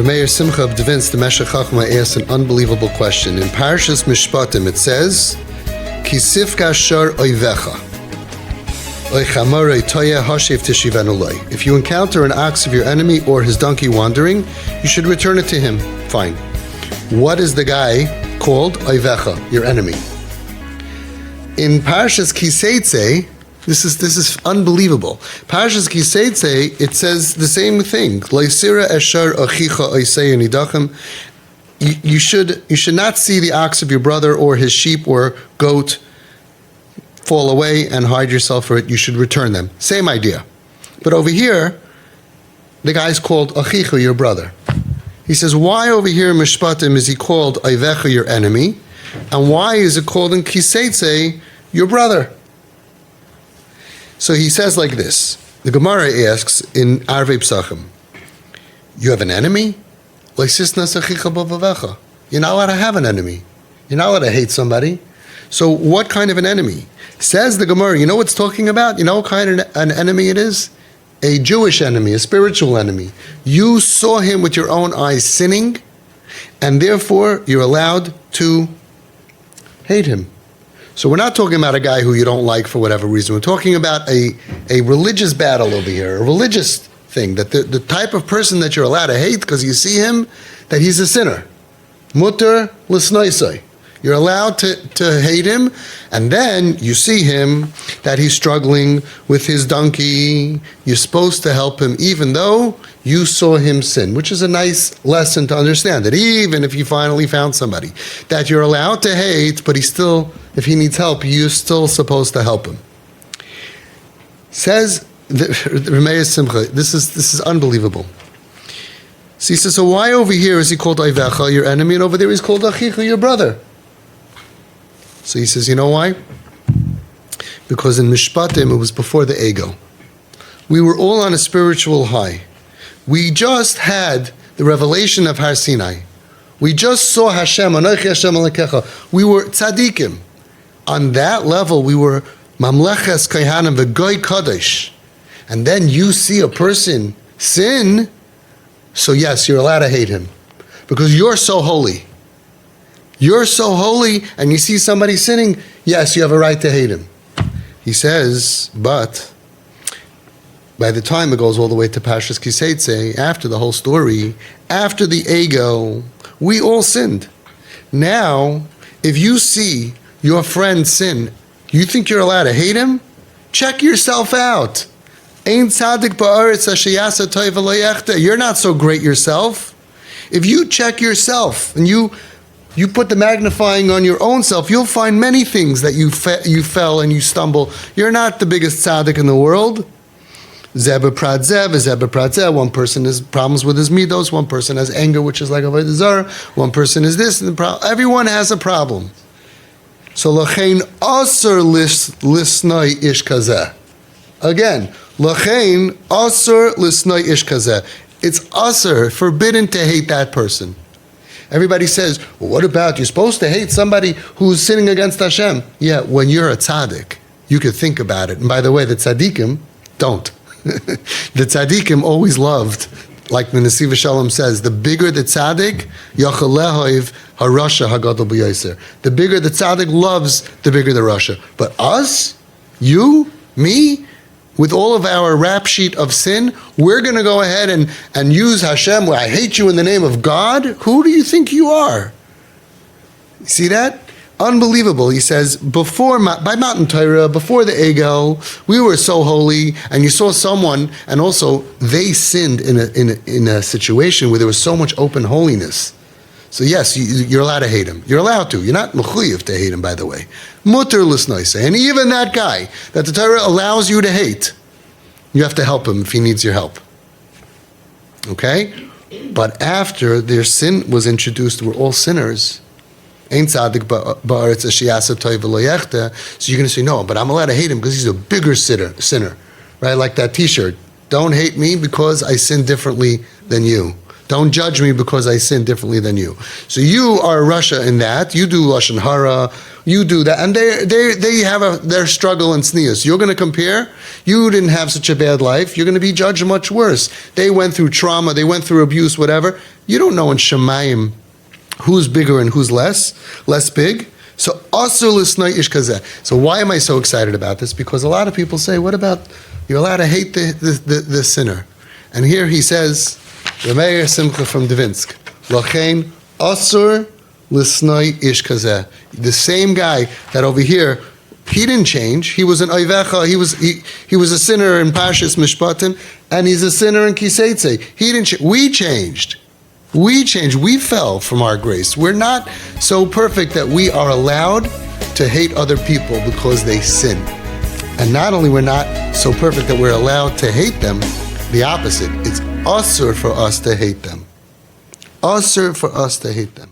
Meir Simcha of Devinsk, the Meshech Chochmah, asked an unbelievable question. In Parashas Mishpatim, it says, Ki sifka shar oivecha, oichamare toya hashev tishivenu loi. If you encounter an ox of your enemy or his donkey wandering, you should return it to him. Fine. What is the guy called? Oivecha, your enemy. In Parashas Ki Saitzai, this is unbelievable. Parashas Ki Saitzai, it says the same thing. You should not see the ox of your brother or his sheep or goat fall away and hide yourself for it. You should return them. Same idea. But over here, the guy's called Achicha, your brother. He says, why over here in Mishpatim is he called Oivecha, your enemy? And why is it called in Ki Saitzai, your brother? So he says like this. The Gemara asks in Arvei Psachim, you have an enemy? You're not allowed to have an enemy. You're not allowed to hate somebody. So what kind of an enemy? Says the Gemara, you know what it's talking about? You know what kind of an enemy it is? A Jewish enemy, a spiritual enemy. You saw him with your own eyes sinning, and therefore you're allowed to hate him. So we're not talking about a guy who you don't like for whatever reason. We're talking about a religious battle over here, a religious thing, that the type of person that you're allowed to hate because you see him, that he's a sinner. Mutter l'snoisai. You're allowed to hate him, and then you see him that he's struggling with his donkey. You're supposed to help him even though you saw him sin, which is a nice lesson to understand, that even if you finally found somebody that you're allowed to hate, but if he needs help, you're still supposed to help him. Says the Remeir Simcha, this is unbelievable. So he says, so why over here is he called Oivecha, your enemy, and over there he's called Achicha, your brother? So he says, you know why? Because in Mishpatim, it was before the ego. We were all on a spiritual high. We just had the revelation of Har Sinai. We just saw Hashem, Anochi Hashem Elokecha. We were tzaddikim. On that level, we were Mamleches Kaihanim V'Goy Kadosh. And then you see a person sin, so yes, you're allowed to hate him. Because you're so holy. You're so holy, and you see somebody sinning, yes, you have a right to hate him. He says, but by the time it goes all the way to Parashas Ki Saitzai, after the whole story, after the ego, we all sinned. Now, if you see your friend sin, you think you're allowed to hate him? Check yourself out. Ein tzaddik ba'aretz asher yasa toiv v'lo yechta. You're not so great yourself. If you check yourself and you put the magnifying on your own self, you'll find many things that you fell and you stumble. You're not the biggest tzaddik in the world. Zeba prat zeh, zeba prat zeh. One person has problems with his midos. One person has anger, which is like avodah zarah. One person is this. And everyone has a problem. So lachein asur lisnai ish kazeh. Again, lachein asur lisnai ish kazeh. It's asur, forbidden to hate that person. Everybody says, well, what about, you're supposed to hate somebody who's sinning against Hashem. Yeah, when you're a tzaddik, you could think about it. And by the way, the tzaddikim don't. The tzaddikim always loved, like the Nesiv Shalom says, the bigger the tzaddik, yachal lehoiv harasha hagadol b'yoser. The bigger the tzaddik loves, the bigger the rasha. But us, you, me, with all of our rap sheet of sin, we're going to go ahead and use Hashem. I hate you in the name of God. Who do you think you are? See that? Unbelievable. He says, by Matan Torah, before the Egel, we were so holy, and you saw someone, and also they sinned in a situation where there was so much open holiness. So yes, you're allowed to hate him. You're allowed to. You're not mechuyev to hate him, by the way. Mutter l'snoisei. And even that guy that the Torah allows you to hate, you have to help him if he needs your help. Okay? But after their sin was introduced, we're all sinners. Ein tzaddik ba'aretz asher yasa toiv v'lo yechta. So you're going to say, no, but I'm allowed to hate him because he's a bigger sinner. Right? Like that t-shirt. Don't hate me because I sin differently than you. Don't judge me because I sin differently than you. So you are Russia in that. You do Lashon Hara. You do that. And they have their struggle and sneers. You're going to compare? You didn't have such a bad life. You're going to be judged much worse. They went through trauma. They went through abuse, whatever. You don't know in Shemayim who's bigger and who's less big. So asur l'snai ish kazeh. So why am I so excited about this? Because a lot of people say, what about, you're allowed to hate the sinner. And here he says, Remeir Simcha from Dvinsk, Lachein asur l'snai ish kazeh. The same guy that over here, he didn't change. He was an Oivecha. He was a sinner in Parshas Mishpatim, and he's a sinner in Ki Saitzai. He didn't change. We changed. We changed. We fell from our grace. We're not so perfect that we are allowed to hate other people because they sin. And not only we're not so perfect that we're allowed to hate them, the opposite. It's asur for us to hate them. Asur for us to hate them.